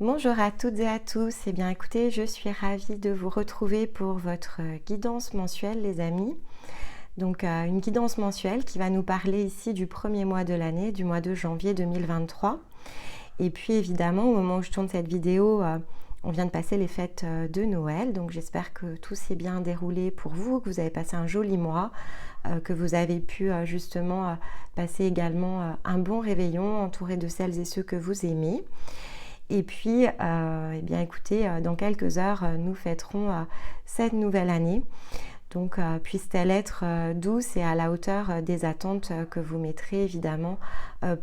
Bonjour à toutes et à tous. Eh bien écoutez, je suis ravie de vous retrouver pour votre guidance mensuelle les amis. Donc une guidance mensuelle qui va nous parler ici du premier mois de l'année, du mois de janvier 2023. Et puis évidemment, au moment où je tourne cette vidéo, on vient de passer les fêtes de Noël. Donc j'espère que tout s'est bien déroulé pour vous, que vous avez passé un joli mois, que vous avez pu justement passer également un bon réveillon entouré de celles et ceux que vous aimez. Et puis, eh bien écoutez, dans quelques heures, nous fêterons cette nouvelle année. Donc, puisse-t-elle être douce et à la hauteur des attentes que vous mettrez évidemment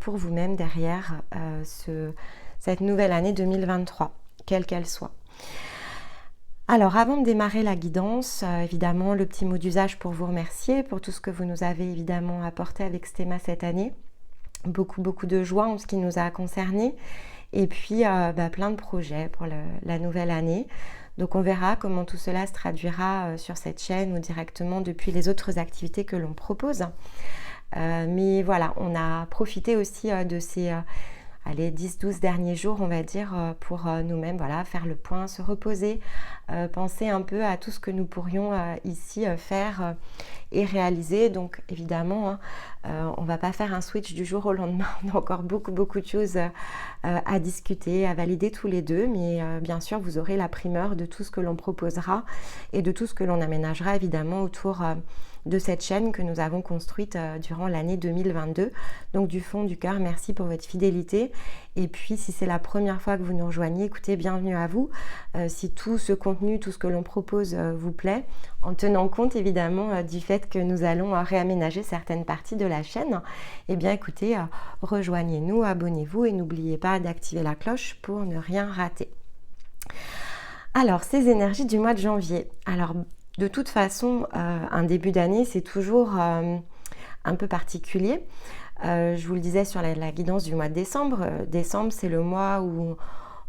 pour vous-même derrière cette nouvelle année 2023, quelle qu'elle soit. Alors, avant de démarrer la guidance, évidemment, le petit mot d'usage pour vous remercier pour tout ce que vous nous avez évidemment apporté avec Stéma cette année. Beaucoup de joie en ce qui nous a concernés. Et puis plein de projets pour la nouvelle année. Donc on verra comment tout cela se traduira sur cette chaîne ou directement depuis les autres activités que l'on propose. Mais voilà, on a profité aussi de ces 10-12 derniers jours, on va dire, pour nous-mêmes, voilà, faire le point, se reposer, penser un peu à tout ce que nous pourrions ici faire et réaliser. Donc évidemment, on ne va pas faire un switch du jour au lendemain, on a encore beaucoup de choses à discuter, à valider tous les deux, mais bien sûr vous aurez la primeur de tout ce que l'on proposera et de tout ce que l'on aménagera évidemment autour de cette chaîne que nous avons construite durant l'année 2022. Donc du fond du cœur, merci pour votre fidélité. Et puis si c'est la première fois que vous nous rejoignez, écoutez, bienvenue à vous. Si tout ce contenu, tout ce que l'on propose vous plaît, en tenant compte évidemment du fait que nous allons réaménager certaines parties de la chaîne, eh bien écoutez, rejoignez-nous, abonnez-vous et n'oubliez pas d'activer la cloche pour ne rien rater. Alors, ces énergies du mois de janvier. Alors, de toute façon, un début d'année, c'est toujours un peu particulier. Je vous le disais sur la guidance du mois de décembre. Décembre, c'est le mois où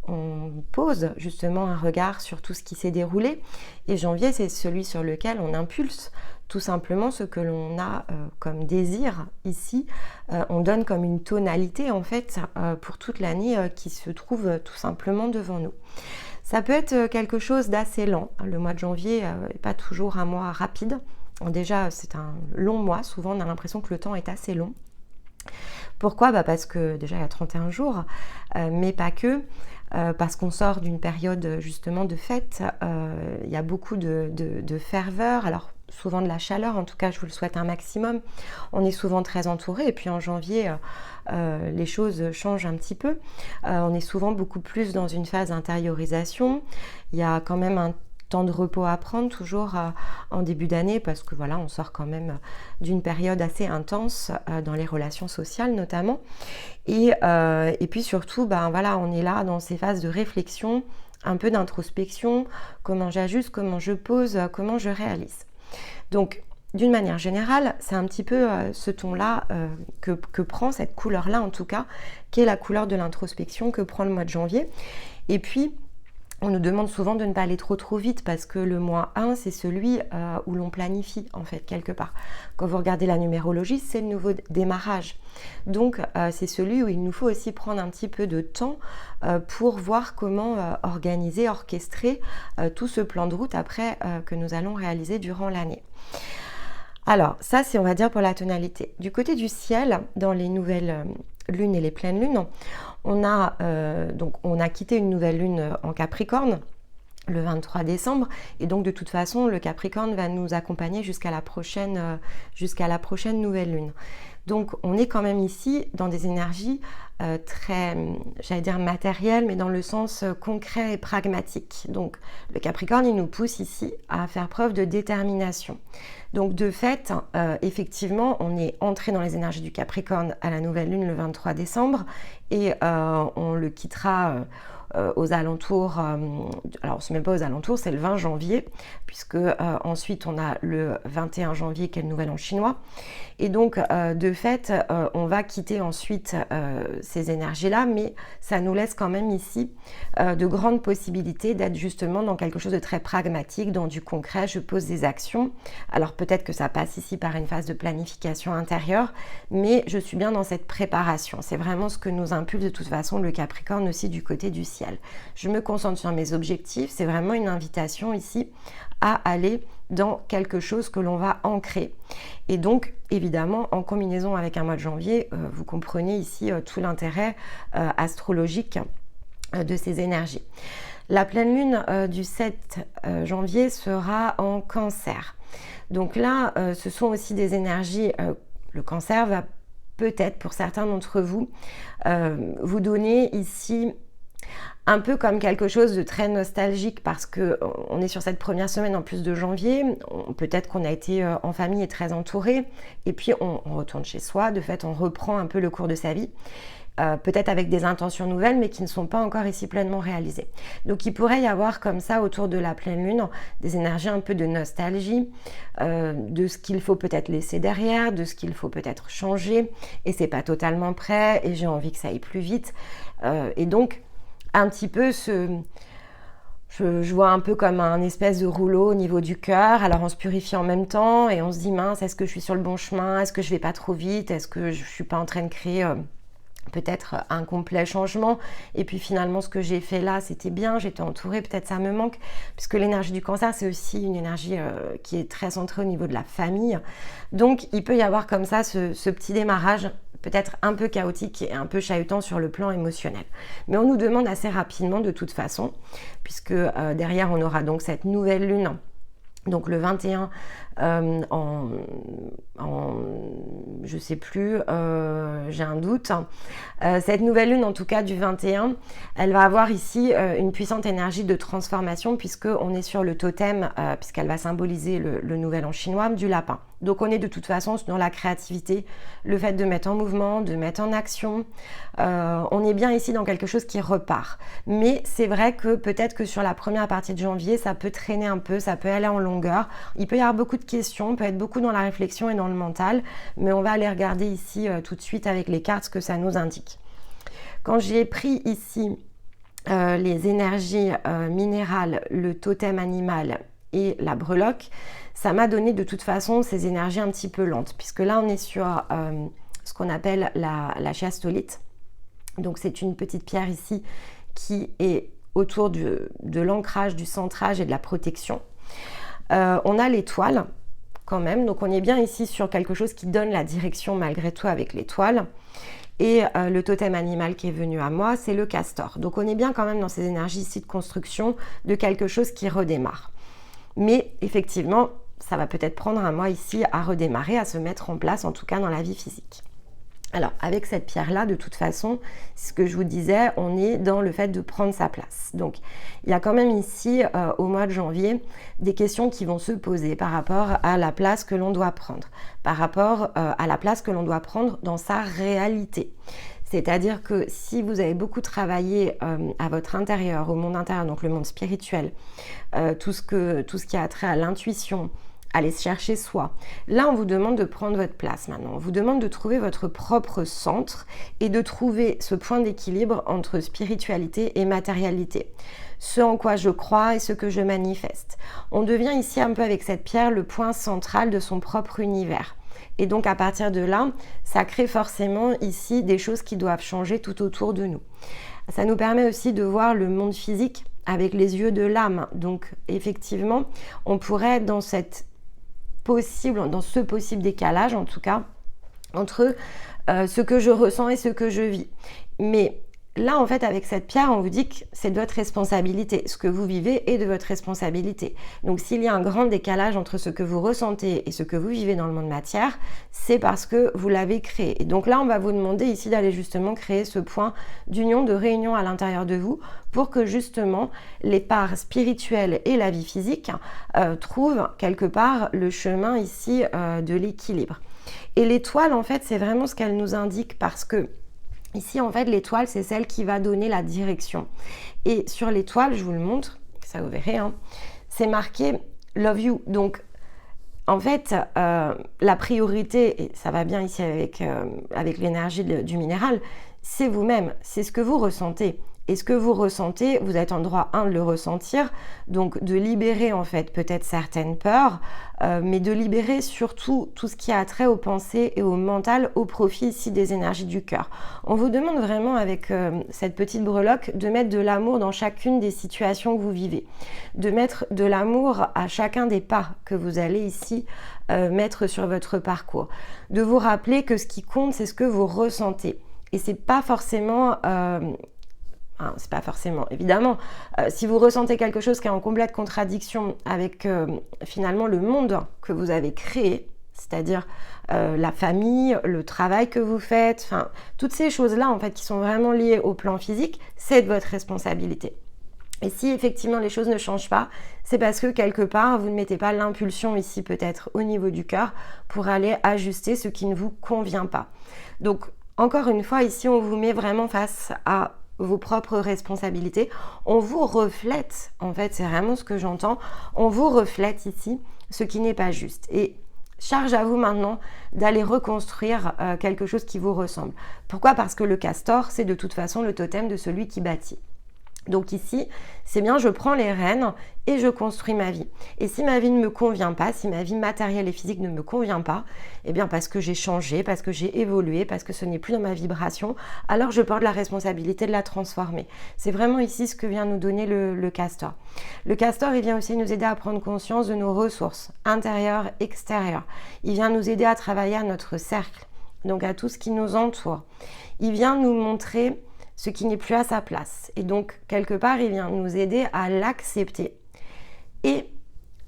on pose justement un regard sur tout ce qui s'est déroulé. Et janvier, c'est celui sur lequel on impulse tout simplement ce que l'on a comme désir ici. On donne comme une tonalité en fait pour toute l'année qui se trouve tout simplement devant nous. Ça peut être quelque chose d'assez lent. Le mois de janvier n'est pas toujours un mois rapide. Déjà, c'est un long mois. Souvent, on a l'impression que le temps est assez long. Pourquoi ? Parce que déjà, il y a 31 jours, mais pas que. Parce qu'on sort d'une période justement de fête. Il y a beaucoup de ferveur. Alors, souvent de la chaleur, en tout cas je vous le souhaite un maximum. On est souvent très entouré et puis en janvier les choses changent un petit peu. On est souvent beaucoup plus dans une phase d'intériorisation. Il y a quand même un temps de repos à prendre toujours en début d'année parce que voilà, on sort quand même d'une période assez intense dans les relations sociales notamment. Et puis surtout, voilà, on est là dans ces phases de réflexion, un peu d'introspection, comment j'ajuste, comment je pose, comment je réalise. Donc, d'une manière générale, c'est un petit peu ce ton-là que prend cette couleur-là, en tout cas, qui est la couleur de l'introspection que prend le mois de janvier. Et puis, on nous demande souvent de ne pas aller trop vite parce que le mois 1, c'est celui où l'on planifie, en fait, quelque part. Quand vous regardez la numérologie, c'est le nouveau démarrage. Donc, c'est celui où il nous faut aussi prendre un petit peu de temps pour voir comment organiser, orchestrer tout ce plan de route après que nous allons réaliser durant l'année. Alors, ça, c'est, on va dire, pour la tonalité. Du côté du ciel, dans les nouvelles lunes et les pleines lunes, on a quitté une nouvelle lune en Capricorne le 23 décembre et donc de toute façon le Capricorne va nous accompagner jusqu'à la prochaine nouvelle lune. Donc on est quand même ici dans des énergies très, j'allais dire matérielles, mais dans le sens concret et pragmatique. Donc le Capricorne, il nous pousse ici à faire preuve de détermination. Donc de fait, effectivement, on est entré dans les énergies du Capricorne à la nouvelle lune le 23 décembre et on le quittera aux alentours, alors c'est même pas aux alentours, c'est le 20 janvier, puisque ensuite on a le 21 janvier qui est le nouvel an chinois. Et donc de fait, on va quitter ensuite ces énergies-là, mais ça nous laisse quand même ici de grandes possibilités d'être justement dans quelque chose de très pragmatique, dans du concret. Je pose des actions. Alors peut-être que ça passe ici par une phase de planification intérieure, mais je suis bien dans cette préparation. C'est vraiment ce que nous impulse de toute façon le Capricorne aussi du côté du ciel. Je me concentre sur mes objectifs. C'est vraiment une invitation ici à aller dans quelque chose que l'on va ancrer. Et donc, évidemment, en combinaison avec un mois de janvier, vous comprenez ici tout l'intérêt astrologique de ces énergies. La pleine lune du 7 janvier sera en Cancer. Donc là, ce sont aussi des énergies, le Cancer va peut-être, pour certains d'entre vous, vous donner ici un peu comme quelque chose de très nostalgique parce qu'on est sur cette première semaine en plus de janvier, peut-être qu'on a été en famille et très entouré, et puis on retourne chez soi, de fait on reprend un peu le cours de sa vie, peut-être avec des intentions nouvelles mais qui ne sont pas encore ici pleinement réalisées. Donc il pourrait y avoir comme ça autour de la pleine lune des énergies un peu de nostalgie, de ce qu'il faut peut-être laisser derrière, de ce qu'il faut peut-être changer, et c'est pas totalement prêt, et j'ai envie que ça aille plus vite, et donc un petit peu je vois un peu comme un espèce de rouleau au niveau du cœur. Alors on se purifie en même temps et on se dit mince, est-ce que je suis sur le bon chemin? Est-ce que je vais pas trop vite? Est-ce que je suis pas en train de créer peut-être un complet changement? Et puis finalement ce que j'ai fait là c'était bien, j'étais entourée, peut-être ça me manque, puisque l'énergie du Cancer c'est aussi une énergie qui est très centrée au niveau de la famille. Donc il peut y avoir comme ça ce petit démarrage peut-être un peu chaotique et un peu chahutant sur le plan émotionnel. Mais on nous demande assez rapidement de toute façon, puisque derrière on aura donc cette nouvelle lune, donc le 21 je sais plus, j'ai un doute. Cette nouvelle lune en tout cas du 21, elle va avoir ici une puissante énergie de transformation puisque on est sur le totem, puisqu'elle va symboliser le nouvel an chinois du lapin. Donc on est de toute façon dans la créativité, le fait de mettre en mouvement, de mettre en action. On est bien ici dans quelque chose qui repart. Mais c'est vrai que peut-être que sur la première partie de janvier, ça peut traîner un peu, ça peut aller en longueur. Il peut y avoir beaucoup de questions, on peut être beaucoup dans la réflexion et dans le mental, mais on va aller regarder ici tout de suite avec les cartes ce que ça nous indique. Quand j'ai pris ici les énergies minérales, le totem animal et la breloque, ça m'a donné de toute façon ces énergies un petit peu lentes, puisque là on est sur ce qu'on appelle la chiastolite. Donc c'est une petite pierre ici qui est autour de l'ancrage, du centrage et de la protection. On a l'étoile quand même, donc on est bien ici sur quelque chose qui donne la direction malgré tout avec l'étoile. Et le totem animal qui est venu à moi, c'est le castor. Donc on est bien quand même dans ces énergies ici de construction de quelque chose qui redémarre. Mais effectivement, ça va peut-être prendre un mois ici à redémarrer, à se mettre en place, en tout cas dans la vie physique. Alors, avec cette pierre-là, de toute façon, ce que je vous disais, on est dans le fait de prendre sa place. Donc, il y a quand même ici, au mois de janvier, des questions qui vont se poser par rapport à la place que l'on doit prendre, par rapport à la place que l'on doit prendre dans sa réalité. C'est-à-dire que si vous avez beaucoup travaillé à votre intérieur, au monde intérieur, donc le monde spirituel, tout ce qui a trait à l'intuition, aller se chercher soi. Là, on vous demande de prendre votre place maintenant. On vous demande de trouver votre propre centre et de trouver ce point d'équilibre entre spiritualité et matérialité. Ce en quoi je crois et ce que je manifeste. On devient ici un peu avec cette pierre le point central de son propre univers. Et donc à partir de là, ça crée forcément ici des choses qui doivent changer tout autour de nous. Ça nous permet aussi de voir le monde physique avec les yeux de l'âme. Donc effectivement, on pourrait être dans ce possible décalage en tout cas entre ce que je ressens et ce que je vis. Mais là, en fait, avec cette pierre, on vous dit que c'est de votre responsabilité. Ce que vous vivez est de votre responsabilité. Donc, s'il y a un grand décalage entre ce que vous ressentez et ce que vous vivez dans le monde matière, c'est parce que vous l'avez créé. Et donc là, on va vous demander ici d'aller justement créer ce point d'union, de réunion à l'intérieur de vous pour que justement les parts spirituelles et la vie physique trouvent quelque part le chemin ici de l'équilibre. Et l'étoile, en fait, c'est vraiment ce qu'elle nous indique parce que ici, en fait, l'étoile, c'est celle qui va donner la direction. Et sur l'étoile, je vous le montre, ça vous verrez, hein, c'est marqué « Love you ». Donc, en fait, la priorité, et ça va bien ici avec l'énergie du minéral, c'est vous-même, c'est ce que vous ressentez. Et ce que vous ressentez, vous êtes en droit, de le ressentir, donc de libérer en fait peut-être certaines peurs, mais de libérer surtout tout ce qui a trait aux pensées et au mental au profit ici des énergies du cœur. On vous demande vraiment avec cette petite breloque de mettre de l'amour dans chacune des situations que vous vivez, de mettre de l'amour à chacun des pas que vous allez ici mettre sur votre parcours, de vous rappeler que ce qui compte, c'est ce que vous ressentez. Et c'est pas forcément... c'est pas forcément, évidemment, si vous ressentez quelque chose qui est en complète contradiction avec finalement le monde que vous avez créé, c'est-à-dire la famille, le travail que vous faites, enfin, toutes ces choses-là en fait qui sont vraiment liées au plan physique, c'est de votre responsabilité. Et si effectivement les choses ne changent pas, c'est parce que quelque part vous ne mettez pas l'impulsion ici peut-être au niveau du cœur pour aller ajuster ce qui ne vous convient pas. Donc encore une fois, ici on vous met vraiment face à vos propres responsabilités, on vous reflète, en fait c'est vraiment ce que j'entends, on vous reflète ici ce qui n'est pas juste. Et charge à vous maintenant d'aller reconstruire quelque chose qui vous ressemble. Pourquoi ? Parce que le castor, c'est de toute façon le totem de celui qui bâtit. Donc ici, c'est bien, je prends les rênes et je construis ma vie. Et si ma vie ne me convient pas, si ma vie matérielle et physique ne me convient pas, eh bien parce que j'ai changé, parce que j'ai évolué, parce que ce n'est plus dans ma vibration, alors je porte la responsabilité de la transformer. C'est vraiment ici ce que vient nous donner le castor. Le castor, il vient aussi nous aider à prendre conscience de nos ressources intérieures, extérieures. Il vient nous aider à travailler à notre cercle, donc à tout ce qui nous entoure. Il vient nous montrer ce qui n'est plus à sa place. Et donc, quelque part, il vient nous aider à l'accepter. Et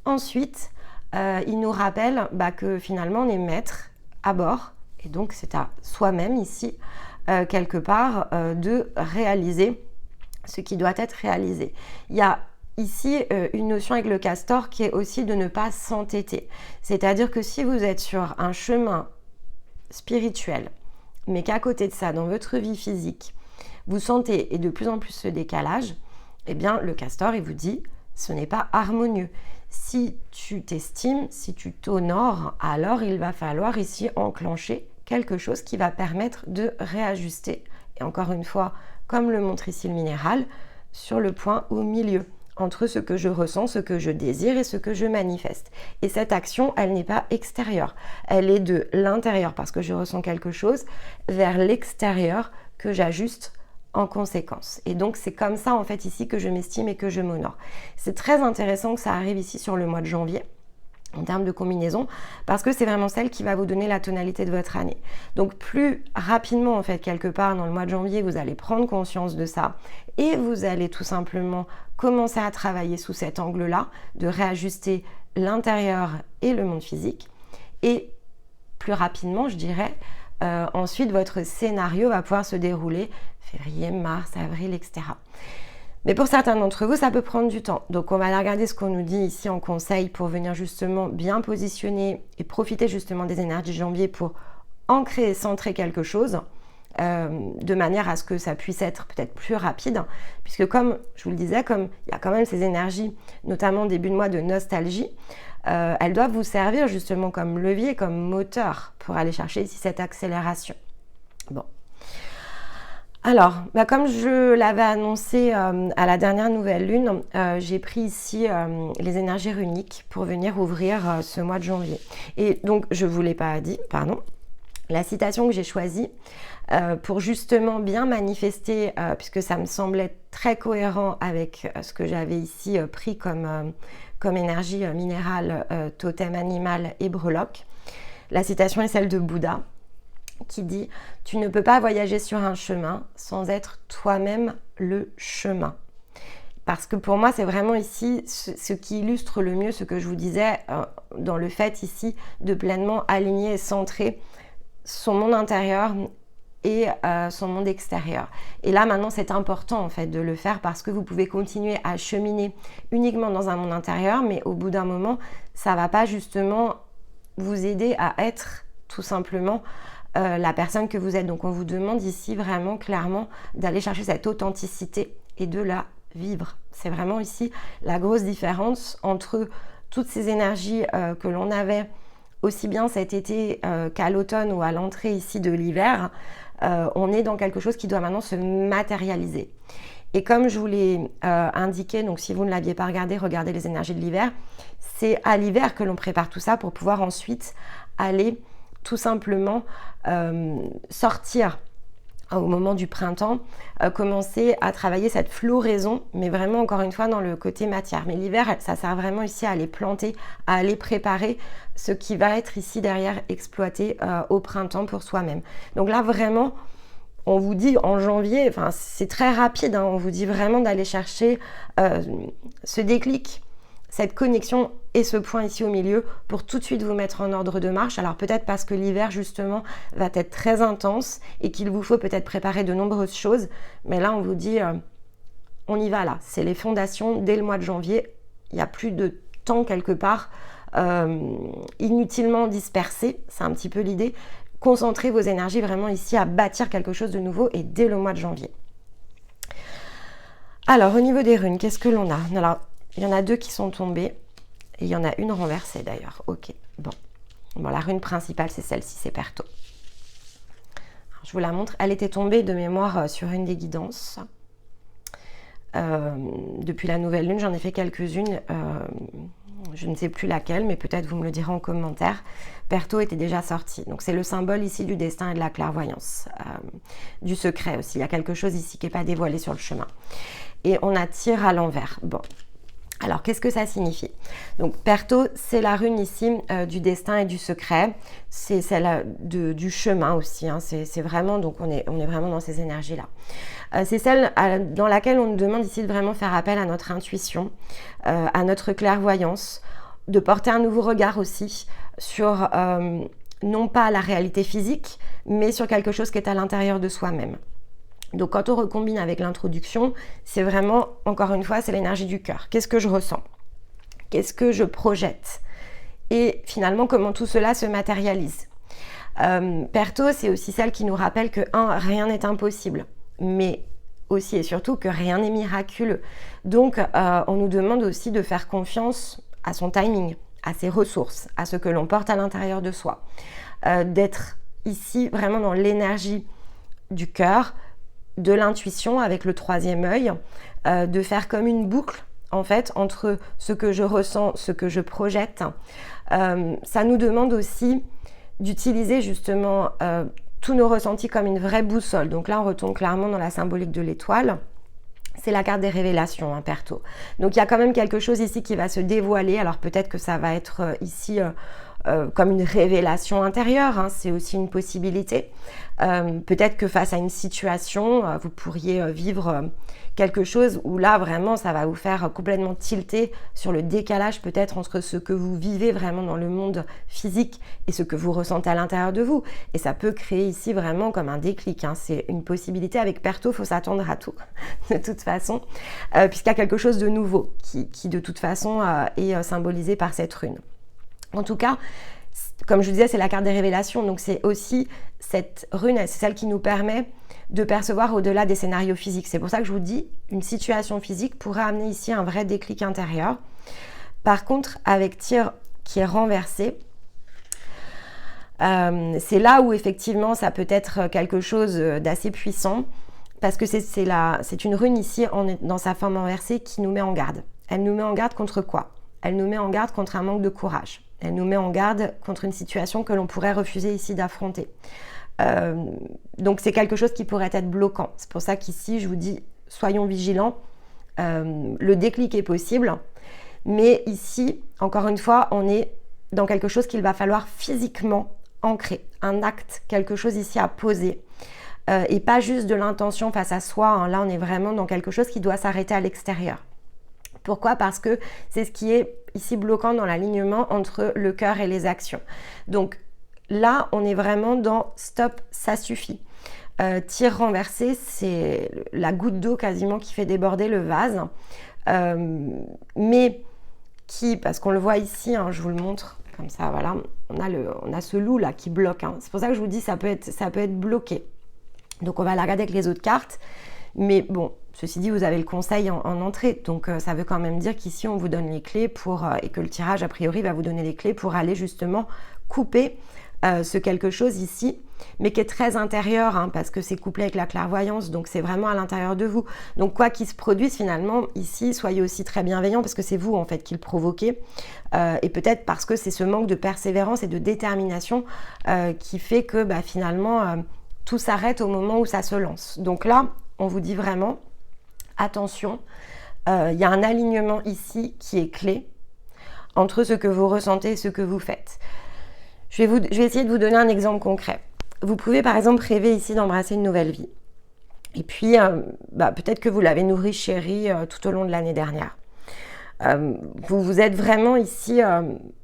ensuite, il nous rappelle que finalement, on est maître à bord. Et donc, c'est à soi-même ici, quelque part, de réaliser ce qui doit être réalisé. Il y a ici une notion avec le castor qui est aussi de ne pas s'entêter. C'est-à-dire que si vous êtes sur un chemin spirituel, mais qu'à côté de ça, dans votre vie physique, vous sentez et de plus en plus ce décalage, eh bien le castor il vous dit ce n'est pas harmonieux. Si tu t'estimes, si tu t'honores, alors il va falloir ici enclencher quelque chose qui va permettre de réajuster. Et encore une fois, comme le montre ici le minéral, sur le point au milieu, entre ce que je ressens, ce que je désire et ce que je manifeste. Et cette action, elle n'est pas extérieure, elle est de l'intérieur parce que je ressens quelque chose vers l'extérieur que j'ajuste en conséquence. Et donc c'est comme ça en fait ici que je m'estime et que je m'honore. C'est très intéressant que ça arrive ici sur le mois de janvier en termes de combinaison parce que c'est vraiment celle qui va vous donner la tonalité de votre année. Donc plus rapidement en fait quelque part dans le mois de janvier vous allez prendre conscience de ça et vous allez tout simplement commencer à travailler sous cet angle-là de réajuster l'intérieur et le monde physique et plus rapidement je dirais ensuite votre scénario va pouvoir se dérouler février, mars, avril, etc. Mais pour certains d'entre vous, ça peut prendre du temps. Donc, on va aller regarder ce qu'on nous dit ici en conseil pour venir justement bien positionner et profiter justement des énergies de janvier pour ancrer et centrer quelque chose de manière à ce que ça puisse être peut-être plus rapide. Puisque comme je vous le disais, comme il y a quand même ces énergies, notamment début de mois de nostalgie, elles doivent vous servir justement comme levier, comme moteur pour aller chercher ici cette accélération. Bon. Alors, comme je l'avais annoncé à la dernière nouvelle lune, j'ai pris ici les énergies runiques pour venir ouvrir ce mois de janvier. Et donc, je ne vous l'ai pas dit, pardon. La citation que j'ai choisie pour justement bien manifester, puisque ça me semblait très cohérent avec ce que j'avais ici pris comme énergie minérale, totem animal et breloque. La citation est celle de Bouddha, qui dit « Tu ne peux pas voyager sur un chemin sans être toi-même le chemin ». Parce que pour moi, c'est vraiment ici ce qui illustre le mieux ce que je vous disais dans le fait ici de pleinement aligner et centrer son monde intérieur et son monde extérieur. Et là, maintenant, c'est important en fait de le faire parce que vous pouvez continuer à cheminer uniquement dans un monde intérieur, mais au bout d'un moment, ça ne va pas justement vous aider à être tout simplement la personne que vous êtes. Donc on vous demande ici vraiment clairement d'aller chercher cette authenticité et de la vivre. C'est vraiment ici la grosse différence entre toutes ces énergies que l'on avait aussi bien cet été qu'à l'automne ou à l'entrée ici de l'hiver, on est dans quelque chose qui doit maintenant se matérialiser. Et comme je vous l'ai indiqué, donc si vous ne l'aviez pas regardé, regardez les énergies de l'hiver, c'est à l'hiver que l'on prépare tout ça pour pouvoir ensuite aller tout simplement sortir au moment du printemps, commencer à travailler cette floraison, mais vraiment encore une fois dans le côté matière. Mais l'hiver, ça sert vraiment ici à aller planter, à aller préparer ce qui va être ici derrière exploité au printemps pour soi-même. Donc là vraiment, on vous dit en janvier, enfin c'est très rapide, hein, on vous dit vraiment d'aller chercher ce déclic, cette connexion et ce point ici au milieu pour tout de suite vous mettre en ordre de marche. Alors peut-être parce que l'hiver justement va être très intense et qu'il vous faut peut-être préparer de nombreuses choses, mais là on vous dit on y va là, c'est les fondations dès le mois de janvier, il n'y a plus de temps quelque part inutilement dispersé, c'est un petit peu l'idée. Concentrez vos énergies vraiment ici à bâtir quelque chose de nouveau et dès le mois de janvier. Alors au niveau des runes, qu'est-ce que l'on a? Alors il y en a 2 qui sont tombées et il y en a une renversée d'ailleurs. Ok, bon, la rune principale c'est celle-ci, c'est Perto. Alors, je vous la montre, elle était tombée de mémoire sur une des guidances. Depuis la nouvelle lune, j'en ai fait quelques-unes. Je ne sais plus laquelle, mais peut-être vous me le direz en commentaire. Perto était déjà sorti. Donc c'est le symbole ici du destin et de la clairvoyance, du secret aussi. Il y a quelque chose ici qui n'est pas dévoilé sur le chemin. Et on attire à l'envers. Bon. Alors, qu'est-ce que ça signifie? Donc, Perto, c'est la rune ici du destin et du secret. C'est celle du chemin aussi. Hein. C'est vraiment, donc on est vraiment dans ces énergies-là. C'est celle dans laquelle on nous demande ici de vraiment faire appel à notre intuition, à notre clairvoyance, de porter un nouveau regard aussi sur, non pas la réalité physique, mais sur quelque chose qui est à l'intérieur de soi-même. Donc quand on recombine avec l'introduction, c'est vraiment, encore une fois, c'est l'énergie du cœur. Qu'est-ce que je ressens? Qu'est-ce que je projette? Et finalement, comment tout cela se matérialise? Perto, c'est aussi celle qui nous rappelle que, rien n'est impossible, mais aussi et surtout que rien n'est miraculeux. Donc, on nous demande aussi de faire confiance à son timing, à ses ressources, à ce que l'on porte à l'intérieur de soi. D'être ici vraiment dans l'énergie du cœur, de l'intuition avec le 3e œil, de faire comme une boucle en fait entre ce que je ressens, ce que je projette. Ça nous demande aussi d'utiliser justement tous nos ressentis comme une vraie boussole. Donc là on retombe clairement dans la symbolique de l'étoile. C'est la carte des révélations, hein, Perto. Donc il y a quand même quelque chose ici qui va se dévoiler. Alors peut-être que ça va être ici comme une révélation intérieure, hein, c'est aussi une possibilité. Peut-être que face à une situation, vous pourriez vivre quelque chose où là vraiment ça va vous faire complètement tilter sur le décalage peut-être entre ce que vous vivez vraiment dans le monde physique et ce que vous ressentez à l'intérieur de vous. Et ça peut créer ici vraiment comme un déclic, hein. C'est une possibilité. Avec Perto, il faut s'attendre à tout de toute façon, puisqu'il y a quelque chose de nouveau qui de toute façon est symbolisé par cette rune. En tout cas, comme je vous disais, c'est la carte des révélations. Donc c'est aussi cette rune, c'est celle qui nous permet de percevoir au-delà des scénarios physiques. C'est pour ça que je vous dis, une situation physique pourrait amener ici un vrai déclic intérieur. Par contre, avec tir qui est renversé, c'est là où effectivement ça peut être quelque chose d'assez puissant, parce que c'est une rune ici dans sa forme renversée qui nous met en garde. Elle nous met en garde contre quoi? Elle nous met en garde contre un manque de courage. Elle nous met en garde contre une situation que l'on pourrait refuser ici d'affronter. Donc c'est quelque chose qui pourrait être bloquant. C'est pour ça qu'ici, je vous dis, soyons vigilants. Le déclic est possible. Mais ici, encore une fois, on est dans quelque chose qu'il va falloir physiquement ancrer. Un acte, quelque chose ici à poser. Et pas juste de l'intention face à soi. Hein. Là, on est vraiment dans quelque chose qui doit s'arrêter à l'extérieur. Pourquoi? Parce que c'est ce qui est ici bloquant dans l'alignement entre le cœur et les actions. Donc là, on est vraiment dans stop, ça suffit. Tir renversé, c'est la goutte d'eau quasiment qui fait déborder le vase. Mais qui, parce qu'on le voit ici, hein, je vous le montre comme ça, voilà, on a ce loup là qui bloque. Hein. C'est pour ça que je vous dis ça peut être bloqué. Donc on va la regarder avec les autres cartes. Mais bon, Ceci dit, vous avez le conseil en entrée, donc ça veut quand même dire qu'ici on vous donne les clés et que le tirage a priori va vous donner les clés pour aller justement couper ce quelque chose ici, mais qui est très intérieur, hein, parce que c'est couplé avec la clairvoyance, donc c'est vraiment à l'intérieur de vous. Donc quoi qu'il se produise finalement ici, soyez aussi très bienveillant, parce que c'est vous en fait qui le provoquez, et peut-être parce que c'est ce manque de persévérance et de détermination qui fait que finalement tout s'arrête au moment où ça se lance. Donc là, on vous dit vraiment, attention, il y a un alignement ici qui est clé entre ce que vous ressentez et ce que vous faites. Je vais essayer de vous donner un exemple concret. Vous pouvez par exemple rêver ici d'embrasser une nouvelle vie. Et puis, peut-être que vous l'avez nourrie, chérie, tout au long de l'année dernière. Vous vous êtes vraiment ici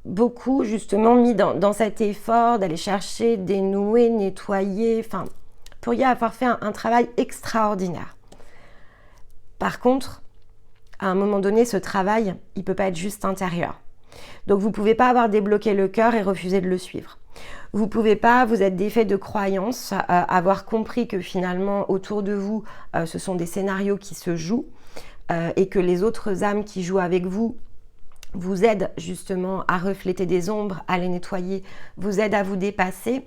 beaucoup justement mis dans cet effort d'aller chercher, dénouer, nettoyer. Enfin, vous pourriez avoir fait un travail extraordinaire. Par contre, à un moment donné, ce travail, il ne peut pas être juste intérieur. Donc vous ne pouvez pas avoir débloqué le cœur et refuser de le suivre. Vous ne pouvez pas vous être défait de croyances, avoir compris que finalement autour de vous, ce sont des scénarios qui se jouent et que les autres âmes qui jouent avec vous vous aident justement à refléter des ombres, à les nettoyer, vous aident à vous dépasser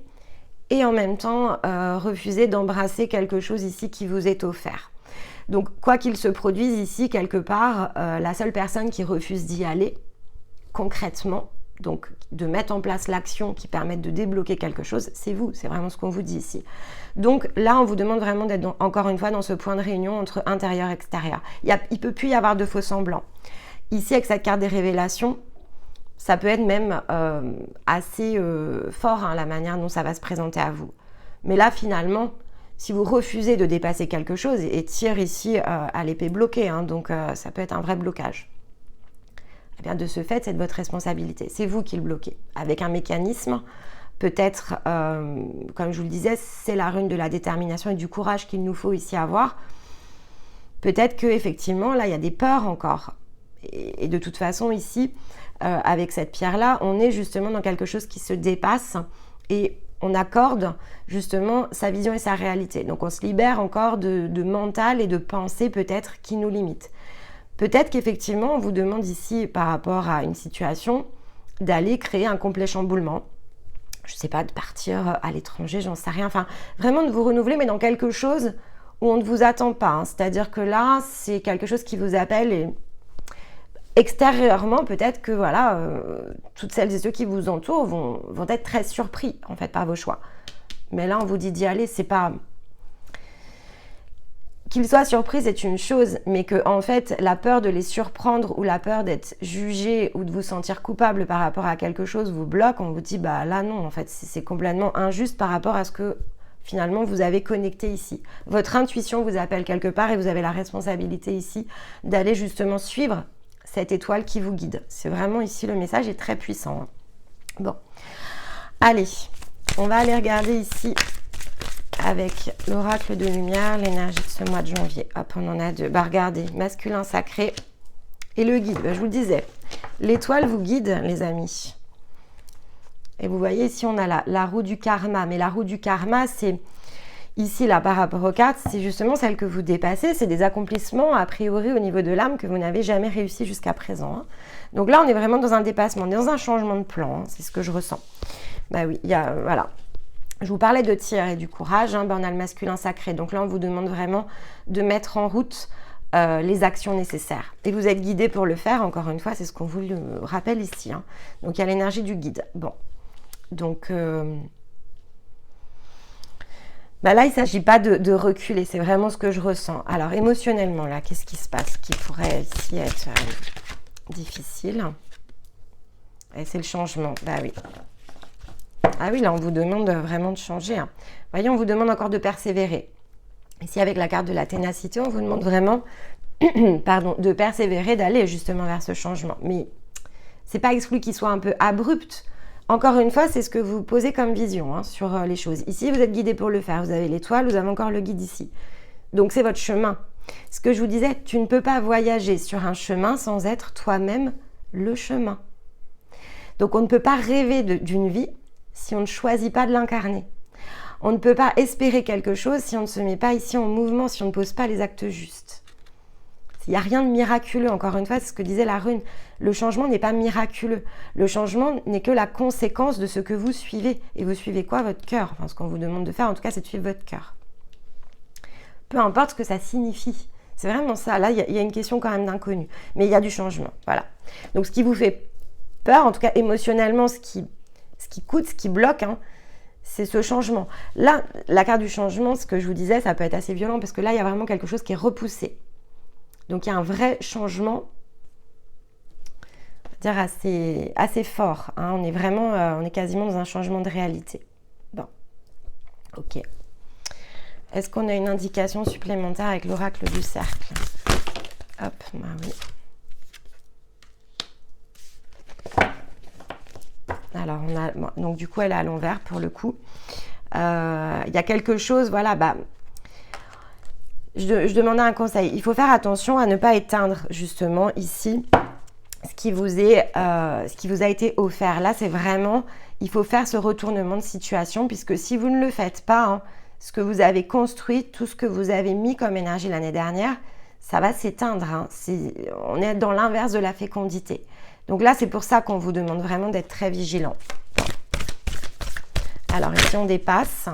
et en même temps refuser d'embrasser quelque chose ici qui vous est offert. Donc quoi qu'il se produise ici quelque part, la seule personne qui refuse d'y aller, concrètement, donc de mettre en place l'action qui permette de débloquer quelque chose, c'est vous, c'est vraiment ce qu'on vous dit ici. Donc là, on vous demande vraiment d'être encore une fois dans ce point de réunion entre intérieur et extérieur. Il ne peut plus y avoir de faux semblants. Ici, avec cette carte des révélations, ça peut être même assez fort, hein, la manière dont ça va se présenter à vous. Mais là, finalement, si vous refusez de dépasser quelque chose, et tire ici à l'épée bloquée, hein, donc ça peut être un vrai blocage. Eh bien, de ce fait, c'est de votre responsabilité. C'est vous qui le bloquez. Avec un mécanisme, peut-être, comme je vous le disais, c'est la rune de la détermination et du courage qu'il nous faut ici avoir. Peut-être qu'effectivement, là, il y a des peurs encore. Et de toute façon, ici, avec cette pierre-là, on est justement dans quelque chose qui se dépasse et on accorde justement sa vision et sa réalité. Donc, on se libère encore de mental et de pensée peut-être qui nous limitent. Peut-être qu'effectivement, on vous demande ici, par rapport à une situation, d'aller créer un complet chamboulement. Je ne sais pas, de partir à l'étranger, j'en sais rien. Enfin, vraiment de vous renouveler, mais dans quelque chose où on ne vous attend pas. Hein. C'est-à-dire que là, c'est quelque chose qui vous appelle et extérieurement, peut-être que voilà, toutes celles et ceux qui vous entourent vont être très surpris en fait par vos choix. Mais là, on vous dit d'y aller, c'est pas... Qu'ils soient surpris, c'est une chose, mais que en fait, la peur de les surprendre ou la peur d'être jugé ou de vous sentir coupable par rapport à quelque chose vous bloque. On vous dit, bah là non, en fait, c'est complètement injuste par rapport à ce que finalement vous avez connecté ici. Votre intuition vous appelle quelque part et vous avez la responsabilité ici d'aller justement suivre cette étoile qui vous guide. C'est vraiment ici, le message est très puissant. Hein. Bon, allez, on va aller regarder ici avec l'oracle de lumière, l'énergie de ce mois de janvier. Hop, on en a deux. Bah regardez, masculin sacré et le guide. Bah, je vous le disais, l'étoile vous guide, les amis. Et vous voyez ici, on a la roue du karma. Mais la roue du karma, c'est ici, là, par rapport aux cartes, c'est justement celle que vous dépassez. C'est des accomplissements, a priori, au niveau de l'âme que vous n'avez jamais réussi jusqu'à présent. Hein. Donc là, on est vraiment dans un dépassement, on est dans un changement de plan. Hein. C'est ce que je ressens. Bah oui, il y a... Voilà. Je vous parlais de tir et du courage, hein, on a le masculin sacré. Donc là, on vous demande vraiment de mettre en route les actions nécessaires. Et vous êtes guidé pour le faire, encore une fois, c'est ce qu'on vous rappelle ici. Hein. Donc il y a l'énergie du guide. Bon, donc là, il ne s'agit pas de reculer, c'est vraiment ce que je ressens. Alors émotionnellement, là, qu'est-ce qui se passe qui pourrait ici être difficile? Et c'est le changement, bah oui. Ah oui, là, on vous demande vraiment de changer. Hein. Voyez, on vous demande encore de persévérer. Ici, avec la carte de la ténacité, on vous demande vraiment de persévérer, d'aller justement vers ce changement. Mais c'est pas exclu qu'il soit un peu abrupt. Encore une fois, c'est ce que vous posez comme vision hein, sur les choses. Ici, vous êtes guidé pour le faire. Vous avez l'étoile, vous avez encore le guide ici. Donc, c'est votre chemin. Ce que je vous disais, tu ne peux pas voyager sur un chemin sans être toi-même le chemin. Donc, on ne peut pas rêver d'une vie si on ne choisit pas de l'incarner. On ne peut pas espérer quelque chose si on ne se met pas ici en mouvement, si on ne pose pas les actes justes. il n'y a rien de miraculeux. Encore une fois, c'est ce que disait la rune. Le changement n'est pas miraculeux. Le changement n'est que la conséquence de ce que vous suivez. Et vous suivez quoi? Votre cœur. Enfin, ce qu'on vous demande de faire, en tout cas, c'est de suivre votre cœur. Peu importe ce que ça signifie. C'est vraiment ça. Là, il y a une question quand même d'inconnu. Mais il y a du changement. Voilà. Donc, ce qui vous fait peur, en tout cas émotionnellement, ce qui coûte, ce qui bloque, hein, c'est ce changement. Là, la carte du changement, ce que je vous disais, ça peut être assez violent parce que là, il y a vraiment quelque chose qui est repoussé. Donc, il y a un vrai changement, on va dire assez fort. Hein. On est vraiment, on est quasiment dans un changement de réalité. Bon, ok. Est-ce qu'on a une indication supplémentaire avec l'oracle du cercle? Hop, bah oui. Alors, donc du coup, elle est à l'envers pour le coup. Il y a quelque chose, voilà, je demandais un conseil. Il faut faire attention à ne pas éteindre justement ici ce qui vous a été offert. Là, c'est vraiment, il faut faire ce retournement de situation puisque si vous ne le faites pas, hein, ce que vous avez construit, tout ce que vous avez mis comme énergie l'année dernière, ça va s'éteindre. Hein. On est dans l'inverse de la fécondité. Donc là, c'est pour ça qu'on vous demande vraiment d'être très vigilant. Alors ici, on dépasse.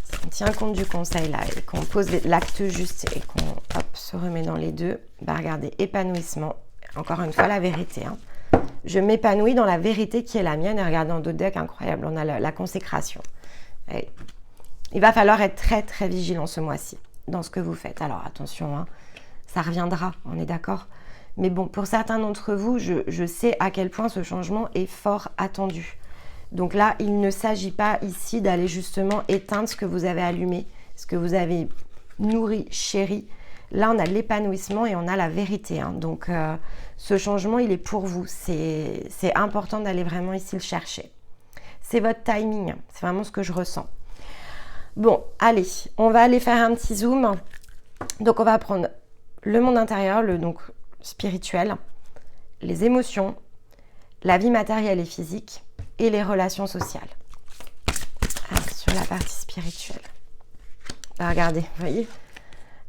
Si on tient compte du conseil là et qu'on pose l'acte juste et qu'on se remet dans les deux, bah regardez, épanouissement. Encore une fois, la vérité. Hein. Je m'épanouis dans la vérité qui est la mienne. Et regardez, dans d'autres decks, incroyable, on a la consécration. Et il va falloir être très, très vigilant ce mois-ci dans ce que vous faites. Alors attention, hein, ça reviendra, on est d'accord. Mais bon, pour certains d'entre vous, je sais à quel point ce changement est fort attendu. Donc là, il ne s'agit pas ici d'aller justement éteindre ce que vous avez allumé, ce que vous avez nourri, chéri. Là, on a l'épanouissement et on a la vérité. Hein. Donc, ce changement, il est pour vous. C'est important d'aller vraiment ici le chercher. C'est votre timing. C'est vraiment ce que je ressens. Bon, allez, on va aller faire un petit zoom. Donc, on va prendre le monde intérieur, donc spirituel, les émotions, la vie matérielle et physique et les relations sociales. Alors, sur la partie spirituelle. Bah, regardez, vous voyez ?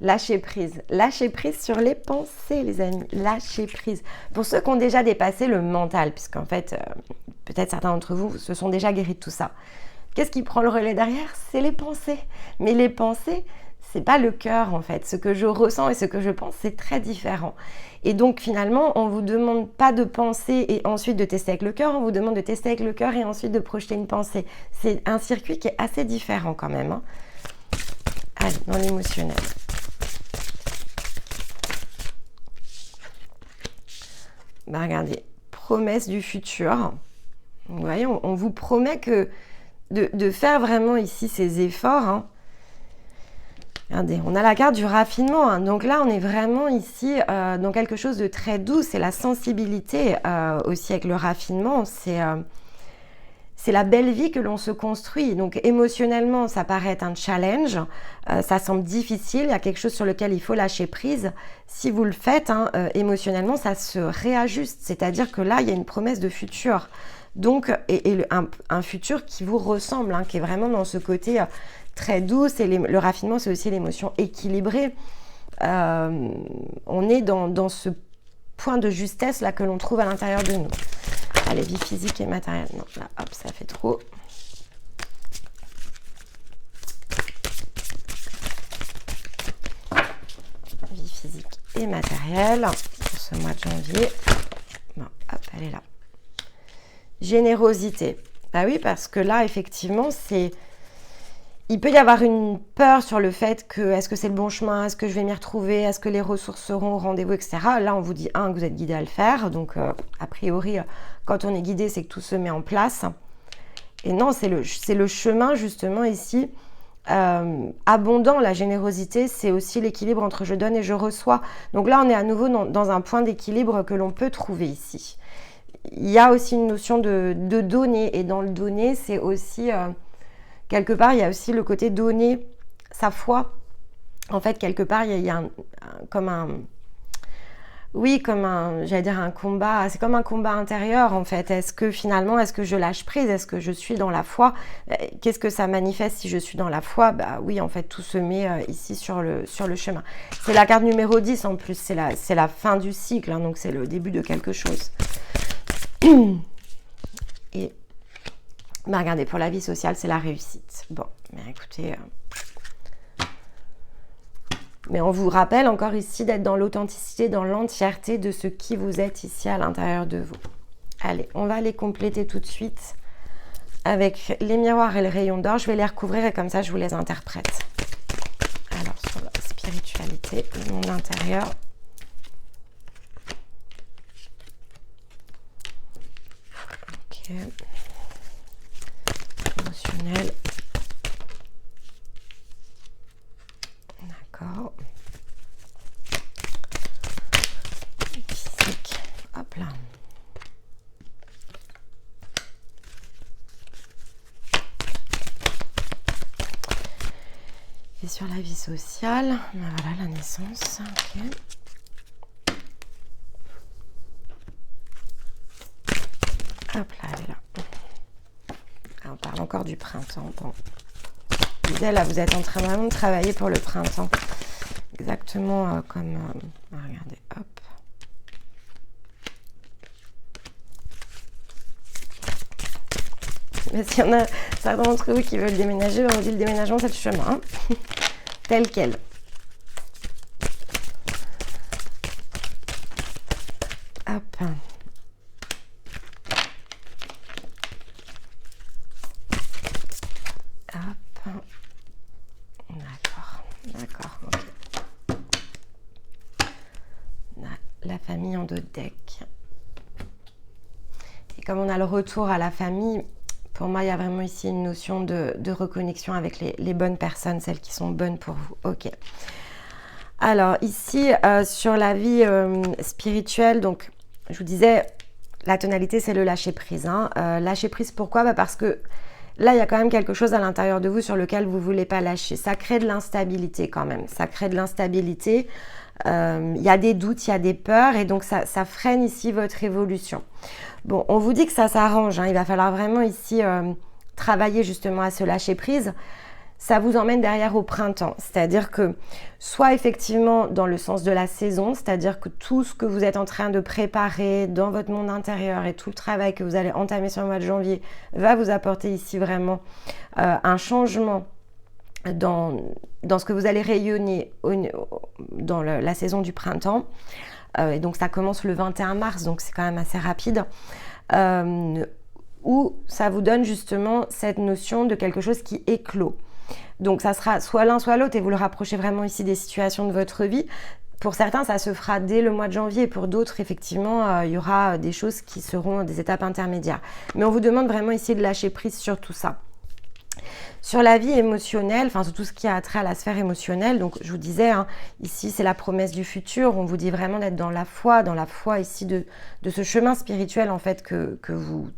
Lâcher prise sur les pensées, les amis, lâcher prise. Pour ceux qui ont déjà dépassé le mental, puisqu'en fait, peut-être certains d'entre vous se sont déjà guéris de tout ça. Qu'est-ce qui prend le relais derrière? C'est les pensées. Mais les pensées, c'est pas le cœur en fait. Ce que je ressens et ce que je pense, c'est très différent. Et donc finalement, on vous demande pas de penser et ensuite de tester avec le cœur, on vous demande de tester avec le cœur et ensuite de projeter une pensée. C'est un circuit qui est assez différent quand même. Hein. Allez, dans l'émotionnel. Bah regardez, promesse du futur. Vous voyez, on vous promet que de faire vraiment ici ces efforts. Hein. Regardez, on a la carte du raffinement. Hein. Donc là, on est vraiment ici dans quelque chose de très doux. C'est la sensibilité aussi avec le raffinement. C'est la belle vie que l'on se construit. Donc émotionnellement, ça paraît être un challenge. Ça semble difficile. Il y a quelque chose sur lequel il faut lâcher prise. Si vous le faites, hein, émotionnellement, ça se réajuste. C'est-à-dire que là, il y a une promesse de futur. Donc, un futur qui vous ressemble, hein, qui est vraiment dans ce côté très doux. Le raffinement, c'est aussi l'émotion équilibrée. On est dans ce point de justesse là que l'on trouve à l'intérieur de nous. Allez, vie physique et matérielle. Non, là, hop, ça fait trop. Vie physique et matérielle pour ce mois de janvier. Bon, hop, elle est là. Générosité. Bah oui, parce que là, effectivement, il peut y avoir une peur sur le fait que est-ce que c'est le bon chemin, est-ce que je vais m'y retrouver, est-ce que les ressources seront au rendez-vous, etc. Là, on vous dit, que vous êtes guidé à le faire. Donc, a priori, quand on est guidé, c'est que tout se met en place. Et non, c'est le chemin, justement, ici, abondant. La générosité, c'est aussi l'équilibre entre je donne et je reçois. Donc là, on est à nouveau dans un point d'équilibre que l'on peut trouver ici. Il y a aussi une notion de donner. Et dans le donner, c'est aussi... quelque part, il y a aussi le côté donner sa foi. En fait, quelque part, il y a comme un... oui, comme j'allais dire un combat, c'est comme un combat intérieur en fait. Est-ce que finalement, est-ce que je lâche prise? Est-ce que je suis dans la foi? Qu'est-ce que ça manifeste si je suis dans la foi? Bah oui, en fait, tout se met ici sur le chemin. C'est la carte numéro 10 en plus, c'est la fin du cycle, hein, donc c'est le début de quelque chose. Et bah, regardez, pour la vie sociale, c'est la réussite. Bon, mais écoutez... Mais on vous rappelle encore ici d'être dans l'authenticité, dans l'entièreté de ce qui vous êtes ici à l'intérieur de vous. Allez, on va les compléter tout de suite avec les miroirs et le rayon d'or. Je vais les recouvrir et comme ça, je vous les interprète. Alors, sur la spiritualité, le monde intérieur. Ok. Émotionnel. D'accord. Physique. Hop là. Et sur la vie sociale, ben voilà la naissance. Ok. Hop là, elle est là. Alors, on parle encore du printemps. Bon. Je disais, là, vous êtes en train vraiment de travailler pour le printemps. Exactement comme... regardez, hop. Mais s'il y en a certains d'entre vous qui veulent déménager, on vous dit le déménagement, c'est le chemin. Hein. Tel quel. Hop. D'accord, ok. La famille en dos de deck. Et comme on a le retour à la famille, pour moi, il y a vraiment ici une notion de reconnexion avec les bonnes personnes, celles qui sont bonnes pour vous. Ok. Alors ici, sur la vie spirituelle, donc je vous disais, la tonalité, c'est le lâcher prise. Hein. Lâcher prise, pourquoi? Bah parce que là, il y a quand même quelque chose à l'intérieur de vous sur lequel vous ne voulez pas lâcher. Ça crée de l'instabilité quand même. Ça crée de l'instabilité. Il y a des doutes, il y a des peurs et donc ça freine ici votre évolution. Bon, on vous dit que ça s'arrange. Hein. Il va falloir vraiment ici travailler justement à se lâcher prise. Ça vous emmène derrière au printemps. C'est-à-dire que soit effectivement dans le sens de la saison, c'est-à-dire que tout ce que vous êtes en train de préparer dans votre monde intérieur et tout le travail que vous allez entamer sur le mois de janvier va vous apporter ici vraiment un changement dans ce que vous allez rayonner dans la saison du printemps. Et donc ça commence le 21 mars, donc c'est quand même assez rapide. Où ça vous donne justement cette notion de quelque chose qui éclot. Donc ça sera soit l'un soit l'autre et vous le rapprochez vraiment ici des situations de votre vie. Pour certains, ça se fera dès le mois de janvier. Pour d'autres, effectivement, il y aura des choses qui seront des étapes intermédiaires. Mais on vous demande vraiment ici de lâcher prise sur tout ça. Sur la vie émotionnelle, enfin sur tout ce qui a trait à la sphère émotionnelle, donc je vous disais, hein, ici c'est la promesse du futur, on vous dit vraiment d'être dans la foi ici de ce chemin spirituel en fait que vous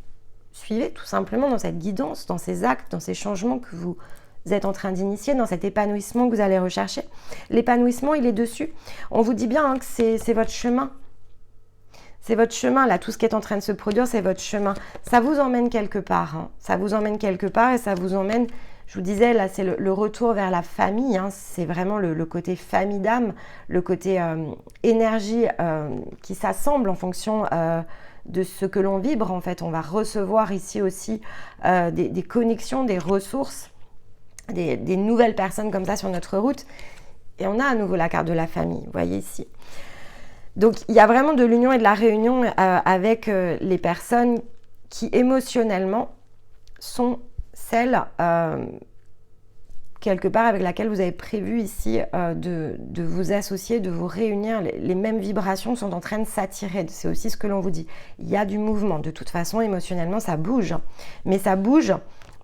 suivez tout simplement dans cette guidance, dans ces actes, dans ces changements que vous êtes en train d'initier, dans cet épanouissement que vous allez rechercher. L'épanouissement, il est dessus. On vous dit bien hein, que c'est votre chemin. C'est votre chemin, là, tout ce qui est en train de se produire, c'est votre chemin. Ça vous emmène quelque part. Hein. Ça vous emmène quelque part et ça vous emmène, je vous disais, là, c'est le retour vers la famille. Hein. C'est vraiment le côté famille d'âme, le côté énergie qui s'assemble en fonction de ce que l'on vibre. En fait, on va recevoir ici aussi des connexions, des ressources, des nouvelles personnes comme ça sur notre route. Et on a à nouveau la carte de la famille, vous voyez ici. Donc, il y a vraiment de l'union et de la réunion avec les personnes qui, émotionnellement, sont celles, quelque part, avec laquelle vous avez prévu ici de vous associer, de vous réunir. Les mêmes vibrations sont en train de s'attirer. C'est aussi ce que l'on vous dit. Il y a du mouvement. De toute façon, émotionnellement, ça bouge. Mais ça bouge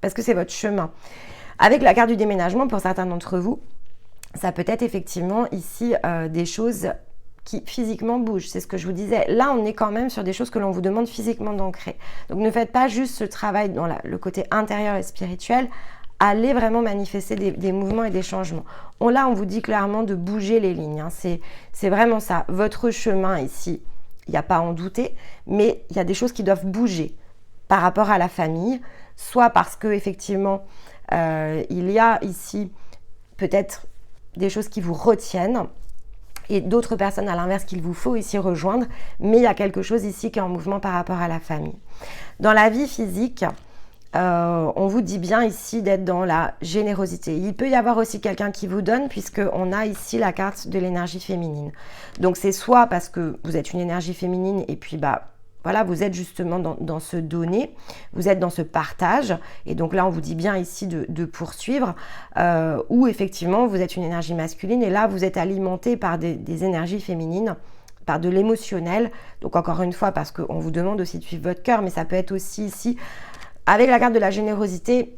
parce que c'est votre chemin. Avec la carte du déménagement, pour certains d'entre vous, ça peut être effectivement ici des choses qui physiquement bougent, c'est ce que je vous disais. Là, on est quand même sur des choses que l'on vous demande physiquement d'ancrer. Donc, ne faites pas juste ce travail dans le côté intérieur et spirituel allez vraiment manifester des mouvements et des changements. Là, on vous dit clairement de bouger les lignes. Hein. C'est vraiment ça. Votre chemin ici, il n'y a pas à en douter, mais il y a des choses qui doivent bouger par rapport à la famille, soit parce que effectivement, il y a ici peut-être des choses qui vous retiennent, et d'autres personnes à l'inverse qu'il vous faut ici rejoindre, mais il y a quelque chose ici qui est en mouvement par rapport à la famille. Dans la vie physique, on vous dit bien ici d'être dans la générosité. Il peut y avoir aussi quelqu'un qui vous donne, puisqu'on a ici la carte de l'énergie féminine. Donc c'est soit parce que vous êtes une énergie féminine et puis voilà, vous êtes justement dans ce donner, vous êtes dans ce partage, et donc là on vous dit bien ici de poursuivre, ou effectivement vous êtes une énergie masculine, et là vous êtes alimenté par des énergies féminines, par de l'émotionnel, donc encore une fois parce qu'on vous demande aussi de suivre votre cœur, mais ça peut être aussi ici, avec la carte de la générosité,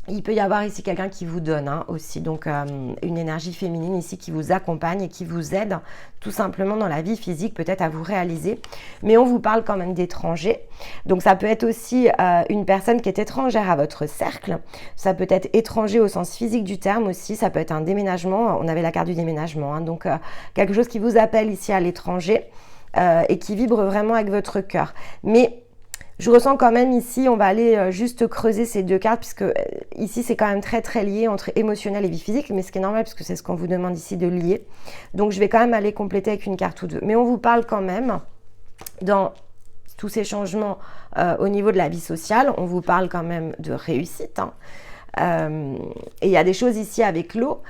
il peut y avoir ici quelqu'un qui vous donne aussi, donc une énergie féminine ici qui vous accompagne et qui vous aide tout simplement dans la vie physique, peut-être à vous réaliser. Mais on vous parle quand même d'étrangers, donc ça peut être aussi une personne qui est étrangère à votre cercle, ça peut être étranger au sens physique du terme aussi, ça peut être un déménagement, on avait la carte du déménagement, donc quelque chose qui vous appelle ici à l'étranger et qui vibre vraiment avec votre cœur. Mais je ressens quand même ici, on va aller juste creuser ces deux cartes, puisque ici c'est quand même très très lié entre émotionnel et vie physique, mais ce qui est normal puisque c'est ce qu'on vous demande ici de lier. Donc je vais quand même aller compléter avec une carte ou deux. Mais on vous parle quand même, dans tous ces changements au niveau de la vie sociale, on vous parle quand même de réussite. Et il y a des choses ici avec l'eau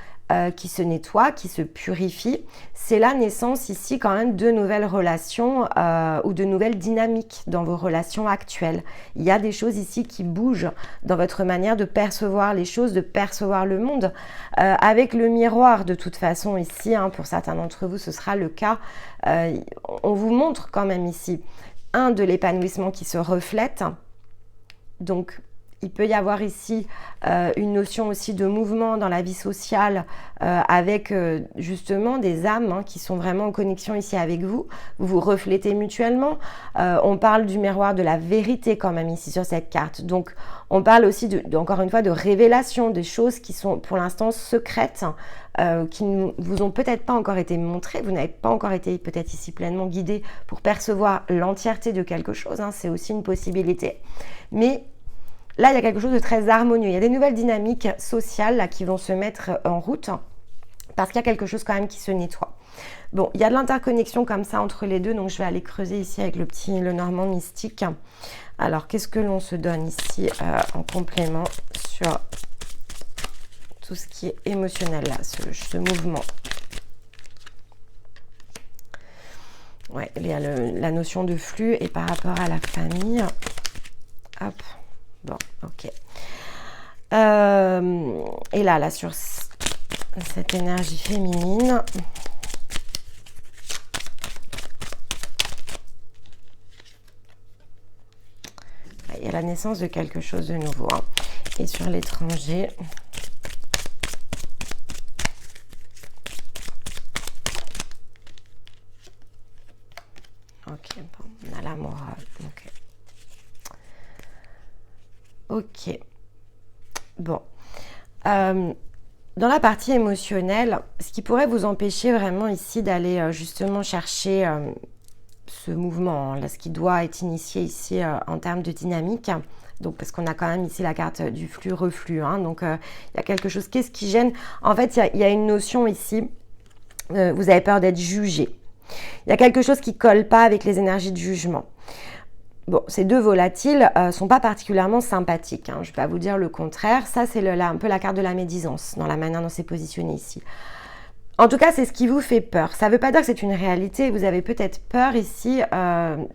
qui se nettoie, qui se purifie. C'est la naissance ici quand même de nouvelles relations ou de nouvelles dynamiques dans vos relations actuelles. Il y a des choses ici qui bougent dans votre manière de percevoir les choses, de percevoir le monde. Avec le miroir de toute façon ici, pour certains d'entre vous ce sera le cas, on vous montre quand même ici de l'épanouissement qui se reflète. Donc il peut y avoir ici une notion aussi de mouvement dans la vie sociale avec justement des âmes qui sont vraiment en connexion ici avec vous. Vous vous reflétez mutuellement. On parle du miroir de la vérité quand même ici sur cette carte. Donc on parle aussi encore une fois de révélation, des choses qui sont pour l'instant secrètes, qui ne vous ont peut-être pas encore été montrées. Vous n'avez pas encore été peut-être ici pleinement guidé pour percevoir l'entièreté de quelque chose. C'est aussi une possibilité. Mais là, il y a quelque chose de très harmonieux. Il y a des nouvelles dynamiques sociales là, qui vont se mettre en route parce qu'il y a quelque chose quand même qui se nettoie. Bon, il y a de l'interconnexion comme ça entre les deux, donc je vais aller creuser ici avec le Normand mystique. Alors, qu'est-ce que l'on se donne ici en complément sur tout ce qui est émotionnel là, ce mouvement? Ouais, il y a la notion de flux et par rapport à la famille. Hop. Bon, ok. Et là, sur cette énergie féminine, il y a la naissance de quelque chose de nouveau. Et sur l'étranger, ok, bon, on a la morale. Ok. Bon. Dans la partie émotionnelle, ce qui pourrait vous empêcher vraiment ici d'aller justement chercher ce mouvement, là, ce qui doit être initié ici en termes de dynamique, donc parce qu'on a quand même ici la carte du flux-reflux, donc il y a quelque chose, qu'est-ce qui gêne? En fait, il y a une notion ici, vous avez peur d'être jugé. Il y a quelque chose qui ne colle pas avec les énergies de jugement. Bon, ces deux volatiles ne sont pas particulièrement sympathiques, je ne vais pas vous dire le contraire. Ça, c'est un peu la carte de la médisance, dans la manière dont c'est positionné ici. En tout cas, c'est ce qui vous fait peur. Ça ne veut pas dire que c'est une réalité. Vous avez peut-être peur ici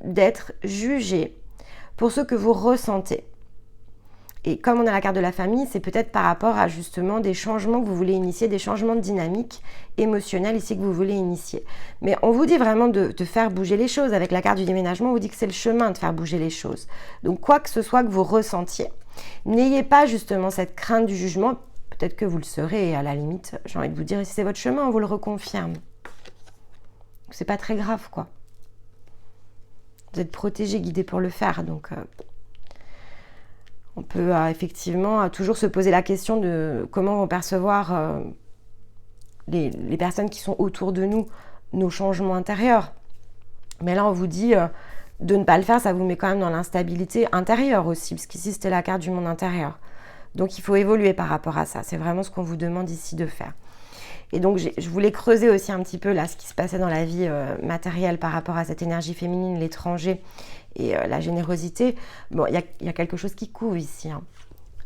d'être jugé pour ce que vous ressentez. Et comme on a la carte de la famille, c'est peut-être par rapport à justement des changements que vous voulez initier, des changements de dynamique émotionnelle ici que vous voulez initier. Mais on vous dit vraiment de faire bouger les choses. Avec la carte du déménagement, on vous dit que c'est le chemin de faire bouger les choses. Donc quoi que ce soit que vous ressentiez, n'ayez pas justement cette crainte du jugement. Peut-être que vous le serez et à la limite, j'ai envie de vous dire, si c'est votre chemin, on vous le reconfirme. C'est pas très grave, quoi. Vous êtes protégé, guidé pour le faire, donc... On peut effectivement toujours se poser la question de comment vont percevoir les personnes qui sont autour de nous, nos changements intérieurs. Mais là, on vous dit de ne pas le faire, ça vous met quand même dans l'instabilité intérieure aussi, parce qu'ici, c'était la carte du monde intérieur. Donc, il faut évoluer par rapport à ça. C'est vraiment ce qu'on vous demande ici de faire. Et donc, je voulais creuser aussi un petit peu là ce qui se passait dans la vie matérielle par rapport à cette énergie féminine, l'étranger et la générosité. Bon, il y a quelque chose qui couve ici. Hein.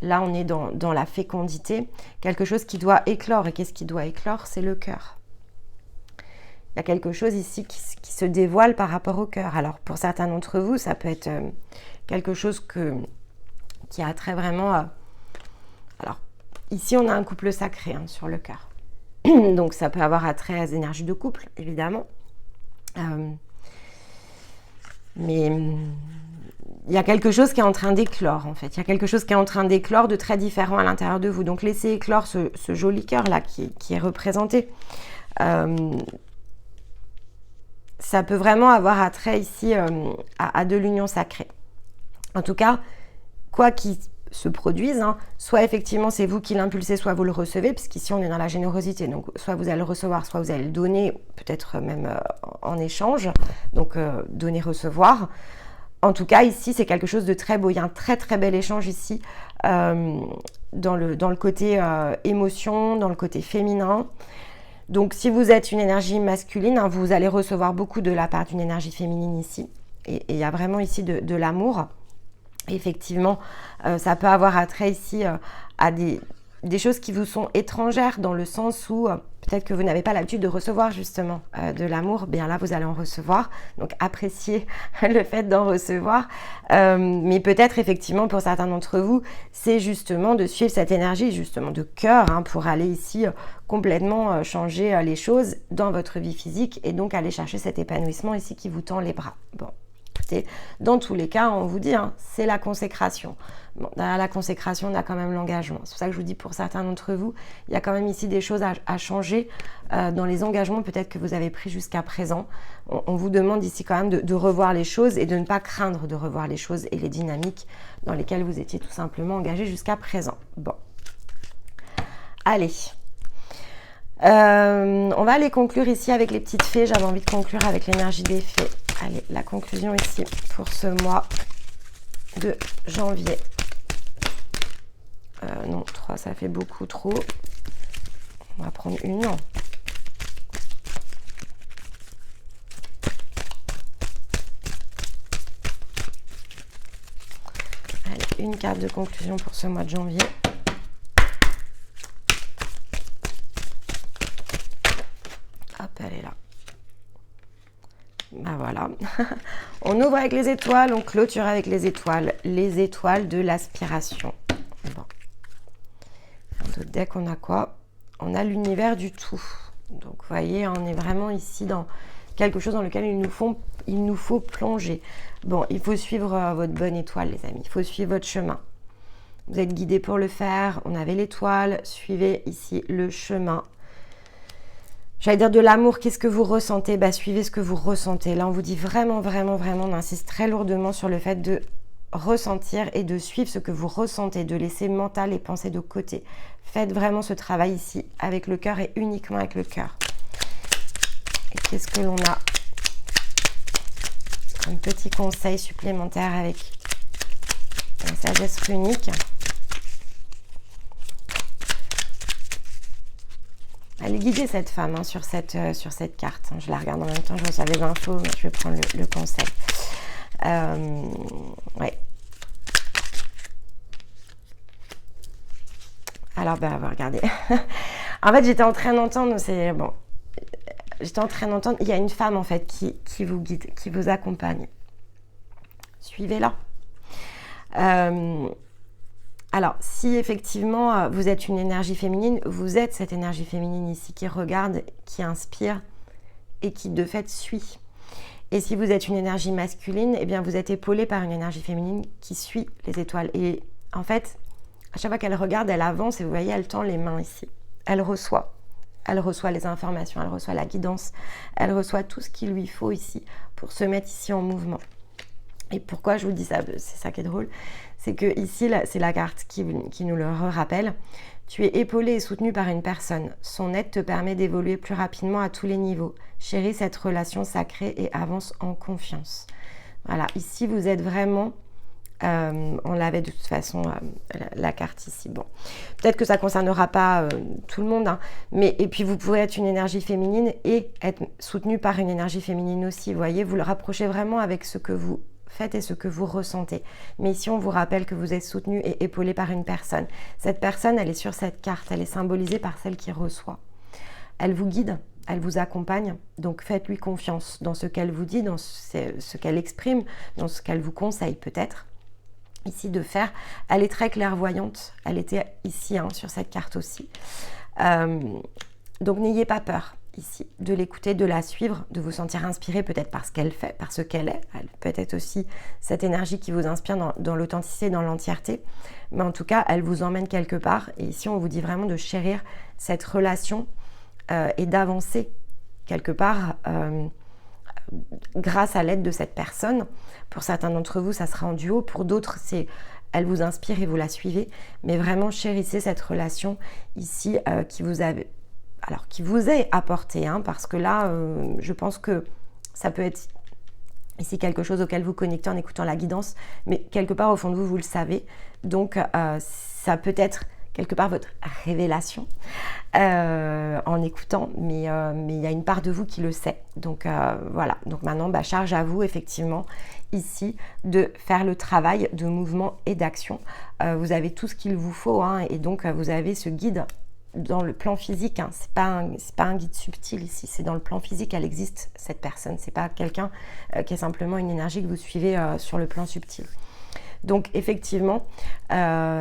Là, on est dans la fécondité, quelque chose qui doit éclore. Et qu'est-ce qui doit éclore? C'est le cœur. Il y a quelque chose ici qui se dévoile par rapport au cœur. Alors, pour certains d'entre vous, ça peut être quelque chose qui a trait vraiment à... Alors, ici, on a un couple sacré sur le cœur. Donc, ça peut avoir attrait à des énergies de couple, évidemment. Mais il y a quelque chose qui est en train d'éclore, en fait. Il y a quelque chose qui est en train d'éclore de très différent à l'intérieur de vous. Donc, laissez éclore ce joli cœur-là qui est représenté. Ça peut vraiment avoir attrait ici à de l'union sacrée. En tout cas, quoi qu'il se produise, soit effectivement c'est vous qui l'impulsez, soit vous le recevez, puisqu'ici on est dans la générosité, donc soit vous allez le recevoir, soit vous allez le donner, peut-être même en échange, donc donner-recevoir. En tout cas, ici c'est quelque chose de très beau, il y a un très très bel échange ici, dans le côté émotion, dans le côté féminin. Donc si vous êtes une énergie masculine, vous allez recevoir beaucoup de la part d'une énergie féminine ici, et il y a vraiment ici de l'amour. Effectivement, ça peut avoir attrait ici à des choses qui vous sont étrangères, dans le sens où peut-être que vous n'avez pas l'habitude de recevoir justement de l'amour. Bien là, vous allez en recevoir. Donc, appréciez le fait d'en recevoir. Mais peut-être effectivement, pour certains d'entre vous, c'est justement de suivre cette énergie justement de cœur pour aller ici complètement changer les choses dans votre vie physique et donc aller chercher cet épanouissement ici qui vous tend les bras. Bon. Dans tous les cas, on vous dit, c'est la consécration. Bon, derrière la consécration, on a quand même l'engagement. C'est pour ça que je vous dis, pour certains d'entre vous, il y a quand même ici des choses à changer dans les engagements peut-être que vous avez pris jusqu'à présent. On vous demande ici quand même de revoir les choses et de ne pas craindre de revoir les choses et les dynamiques dans lesquelles vous étiez tout simplement engagé jusqu'à présent. Bon. Allez. On va aller conclure ici avec les petites fées. J'avais envie de conclure avec l'énergie des fées. Allez, la conclusion ici pour ce mois de janvier. Non, 3, ça fait beaucoup trop. On va prendre une. Allez, une carte de conclusion pour ce mois de janvier. Hop, elle est là. Ben voilà. On ouvre avec les étoiles, on clôture avec les étoiles de l'aspiration. Bon. Dans notre deck, on a quoi? On a l'univers du tout. Donc, vous voyez, on est vraiment ici dans quelque chose dans lequel il nous faut plonger. Bon, il faut suivre votre bonne étoile, les amis. Il faut suivre votre chemin. Vous êtes guidés pour le faire. On avait l'étoile. Suivez ici le chemin. J'allais dire de l'amour, qu'est-ce que vous ressentez? Suivez ce que vous ressentez. Là, on vous dit vraiment, vraiment, vraiment, on insiste très lourdement sur le fait de ressentir et de suivre ce que vous ressentez, de laisser mental et pensée de côté. Faites vraiment ce travail ici avec le cœur et uniquement avec le cœur. Et qu'est-ce que l'on a? Un petit conseil supplémentaire avec la sagesse runique. Elle est guidée, cette femme, sur cette carte. Je la regarde en même temps, je reçois les infos, mais je vais prendre le conseil. Ouais. Alors, regardez. En fait, j'étais en train d'entendre, il y a une femme, en fait, qui vous guide, qui vous accompagne. Suivez-la. Alors, si effectivement vous êtes une énergie féminine, vous êtes cette énergie féminine ici qui regarde, qui inspire et qui de fait suit. Et si vous êtes une énergie masculine, eh bien vous êtes épaulé par une énergie féminine qui suit les étoiles. Et en fait, à chaque fois qu'elle regarde, elle avance et vous voyez, elle tend les mains ici. Elle reçoit les informations, elle reçoit la guidance, elle reçoit tout ce qu'il lui faut ici pour se mettre ici en mouvement. Et pourquoi je vous dis ça? C'est ça qui est drôle. C'est que ici, c'est la carte qui nous le rappelle. Tu es épaulé et soutenu par une personne. Son aide te permet d'évoluer plus rapidement à tous les niveaux. Chéris cette relation sacrée et avance en confiance. Voilà, ici vous êtes vraiment... on l'avait de toute façon, la carte ici. Bon, peut-être que ça ne concernera pas tout le monde, hein, mais et puis vous pourrez être une énergie féminine et être soutenu par une énergie féminine aussi. Vous voyez, vous le rapprochez vraiment avec ce que vous faites et ce que vous ressentez. Mais ici, on vous rappelle que vous êtes soutenu et épaulé par une personne. Cette personne, elle est sur cette carte, elle est symbolisée par celle qui reçoit. Elle vous guide, elle vous accompagne, donc faites-lui confiance dans ce qu'elle vous dit, dans ce qu'elle exprime, dans ce qu'elle vous conseille peut-être ici de faire. Elle est très clairvoyante, elle était ici hein, sur cette carte aussi. Donc n'ayez pas peur ici de l'écouter, de la suivre, de vous sentir inspiré peut-être par ce qu'elle fait, par ce qu'elle est. Elle peut-être aussi cette énergie qui vous inspire dans l'authenticité, dans l'entièreté. Mais en tout cas, elle vous emmène quelque part. Et ici, on vous dit vraiment de chérir cette relation et d'avancer quelque part grâce à l'aide de cette personne. Pour certains d'entre vous, ça sera en duo. Pour d'autres, elle vous inspire et vous la suivez. Mais vraiment, chérissez cette relation ici qui vous est apportée. Hein, parce que là, je pense que ça peut être ici quelque chose auquel vous connectez en écoutant la guidance. Mais quelque part, au fond de vous, vous le savez. Donc, ça peut être quelque part votre révélation en écoutant, mais il y a une part de vous qui le sait. Donc voilà, donc maintenant charge à vous effectivement ici de faire le travail de mouvement et d'action. Vous avez tout ce qu'il vous faut hein, et donc vous avez ce guide dans le plan physique, hein. C'est pas un guide subtil ici, c'est dans le plan physique, elle existe cette personne, c'est pas quelqu'un qui est simplement une énergie que vous suivez sur le plan subtil. Donc effectivement,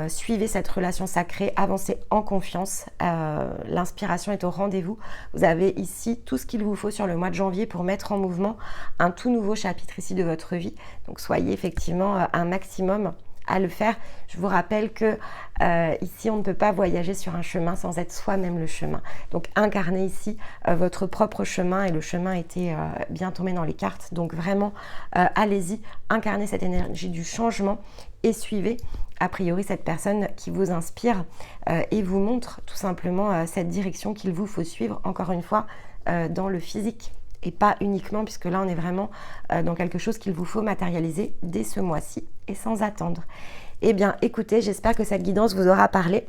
suivez cette relation sacrée, avancez en confiance, l'inspiration est au rendez-vous. Vous avez ici tout ce qu'il vous faut sur le mois de janvier pour mettre en mouvement un tout nouveau chapitre ici de votre vie. Donc soyez effectivement un maximum à le faire. Je vous rappelle que ici, on ne peut pas voyager sur un chemin sans être soi-même le chemin. Donc, incarnez ici votre propre chemin et le chemin était bien tombé dans les cartes. Donc, vraiment, allez-y, incarnez cette énergie du changement et suivez a priori cette personne qui vous inspire et vous montre tout simplement cette direction qu'il vous faut suivre, encore une fois, dans le physique. Et pas uniquement, puisque là on est vraiment dans quelque chose qu'il vous faut matérialiser dès ce mois-ci et sans attendre. Eh bien écoutez, j'espère que cette guidance vous aura parlé.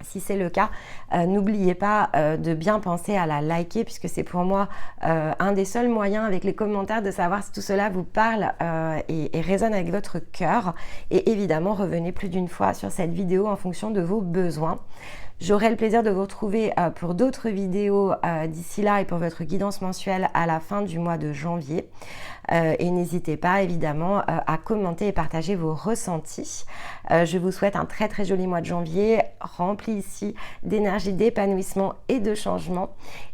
Si c'est le cas, n'oubliez pas de bien penser à la liker puisque c'est pour moi un des seuls moyens avec les commentaires de savoir si tout cela vous parle et résonne avec votre cœur. Et évidemment, revenez plus d'une fois sur cette vidéo en fonction de vos besoins. J'aurai le plaisir de vous retrouver pour d'autres vidéos d'ici là et pour votre guidance mensuelle à la fin du mois de janvier. Et n'hésitez pas évidemment à commenter et partager vos ressentis. Je vous souhaite un très très joli mois de janvier rempli ici d'énergie, d'épanouissement et de changement.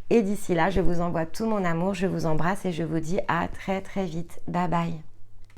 Et d'ici là, je vous envoie tout mon amour, je vous embrasse et je vous dis à très très vite. Bye bye.